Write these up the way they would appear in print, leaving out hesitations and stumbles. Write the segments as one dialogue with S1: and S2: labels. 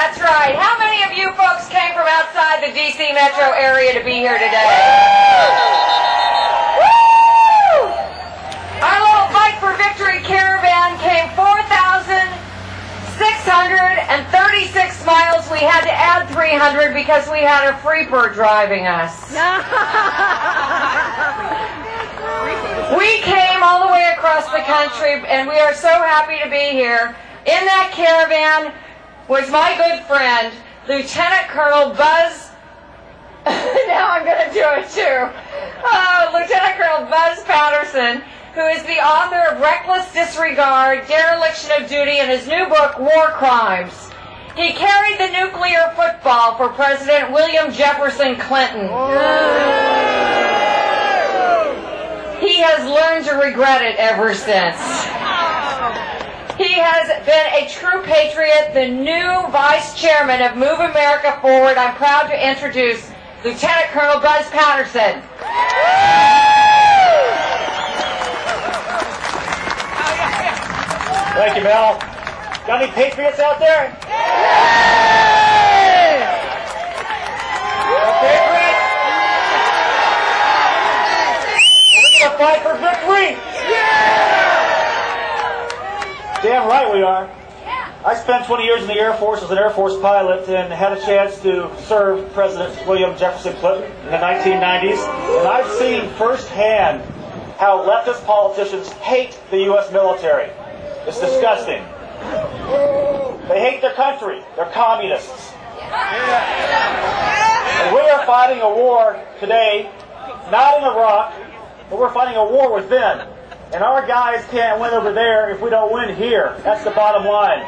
S1: That's right. How many of you folks came from outside the D.C. metro area to be here today? Woo! Our little Fight for Victory caravan came 4,636 miles. We had to add 300 because we had a freeper driving us. We came all the way across the country, and we are so happy to be here. In that caravan was my good friend, Lieutenant Colonel Buzz. Now I'm going to do it too. Lieutenant Colonel Buzz Patterson, who is the author of Reckless Disregard, Dereliction of Duty, and his new book, War Crimes. He carried the nuclear football for President William Jefferson Clinton. He has learned to regret it ever since. He has been a true patriot, the new vice chairman of Move America Forward. I'm proud to introduce Lieutenant Colonel Buzz Patterson.
S2: Thank you, Mel. Got any patriots out there? Patriots? We're going to fight for victory! Damn right we are. I spent 20 years in the Air Force as an Air Force pilot and had a chance to serve President William Jefferson Clinton in the 1990s. And I've seen firsthand how leftist politicians hate the U.S. military. It's disgusting. They hate their country. They're communists. And we are fighting a war today, not in Iraq, but we're fighting a war within. And our guys can't win over there if we don't win here. That's the bottom line.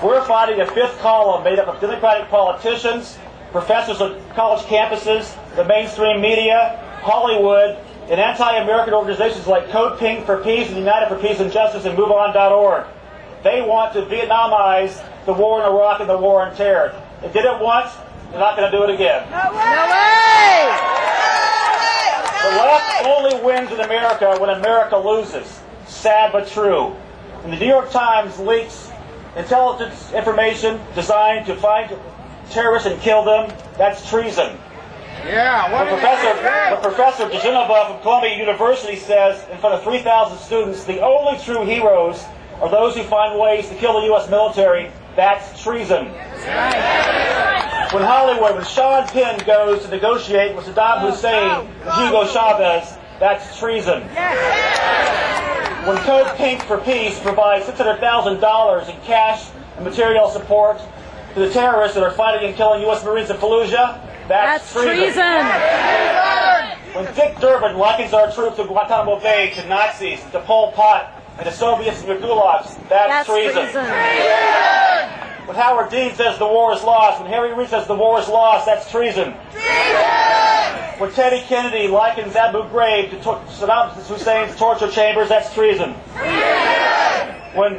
S2: We're fighting a fifth column made up of Democratic politicians, professors on college campuses, the mainstream media, Hollywood, and anti-American organizations like Code Pink for Peace and United for Peace and Justice and MoveOn.org. They want to Vietnamize the war in Iraq and the war on terror. They did it once, they're not going to do it again.
S3: No way!
S2: The left only wins in America when America loses. Sad but true. And the New York Times leaks intelligence information designed to find terrorists and kill them. That's treason.
S3: Yeah, what
S2: Professor Johna from Columbia University says in front of 3,000 students, the only true heroes are those who find ways to kill the U.S. military. That's treason. When Hollywood, when Sean Penn goes to negotiate with Saddam Hussein and Hugo Chavez, that's treason. When Code Pink for Peace provides $600,000 in cash and material support to the terrorists that are fighting and killing U.S. Marines in Fallujah, that's treason. When Dick Durbin likens our troops in Guantanamo Bay to Nazis, to Pol Pot, and the Soviets and their gulags, that's treason. When Howard Dean says the war is lost, when Harry Reid says the war is lost, that's treason. When Teddy Kennedy likens Abu Ghraib to Saddam Hussein's torture chambers, that's treason. When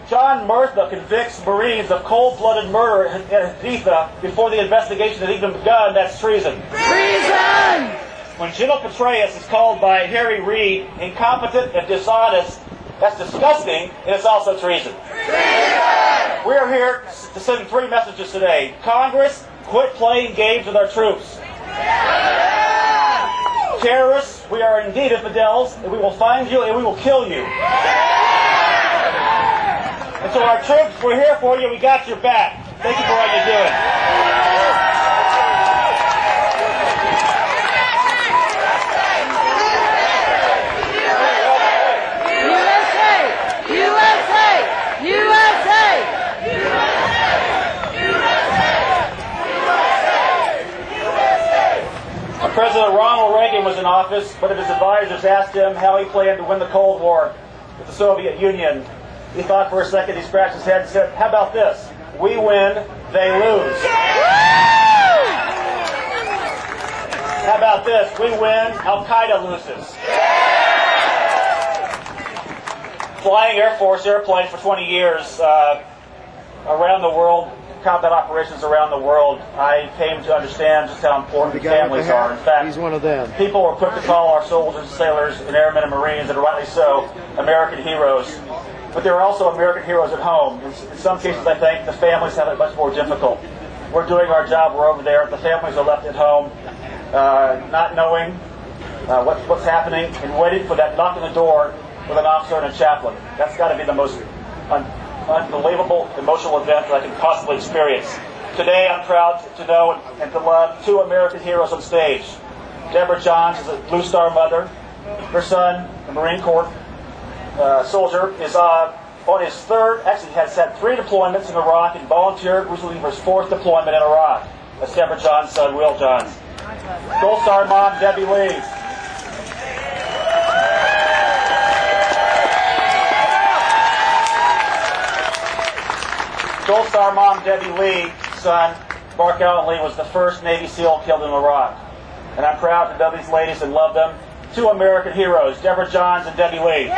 S2: John Murtha convicts Marines of cold-blooded murder at Haditha before the investigation had even begun, that's treason.
S3: Treason!
S2: When General Petraeus is called by Harry Reid incompetent and dishonest, that's disgusting, and it's also treason. We are here to send three messages today. Congress, quit playing games with our troops. Terrorists, we are indeed infidels, and we will find you and we will kill you. And so our troops, we're here for you. We got your back. Thank you for what you're doing. President Ronald Reagan was in office. One of his advisors asked him how he planned to win the Cold War with the Soviet Union. He thought for a second, he scratched his head and said, how about this? We win, they lose. How about this? We win, Al-Qaeda loses. Flying Air Force airplanes for 20 years around the world, combat operations around the world, I came to understand just how important families are. In fact,
S3: he's one of them.
S2: People were quick to call our soldiers, sailors, and airmen and Marines, and rightly so, American heroes. but there are also American heroes at home. In some cases, I think the families have it much more difficult. We're doing our job. We're over there. The families are left at home, not knowing what's happening and waiting for that knock on the door with an officer and a chaplain. That's got to be the most unbelievable emotional event that I can possibly experience. Today, I'm proud to know and to love two American heroes on stage. Deborah Johns is a Blue Star mother. Her son, a Marine Corps soldier, is on his third, actually has had 3 deployments in Iraq and volunteered recently for his 4th deployment in Iraq. That's Deborah Johns' son, Will Johns. Gold Star mom, Debbie Lee. Gold Star mom, Debbie Lee's son, Mark Allen Lee, was the first Navy SEAL killed in Iraq. And I'm proud to know these ladies and love them. Two American heroes, Deborah Johns and Debbie Lee.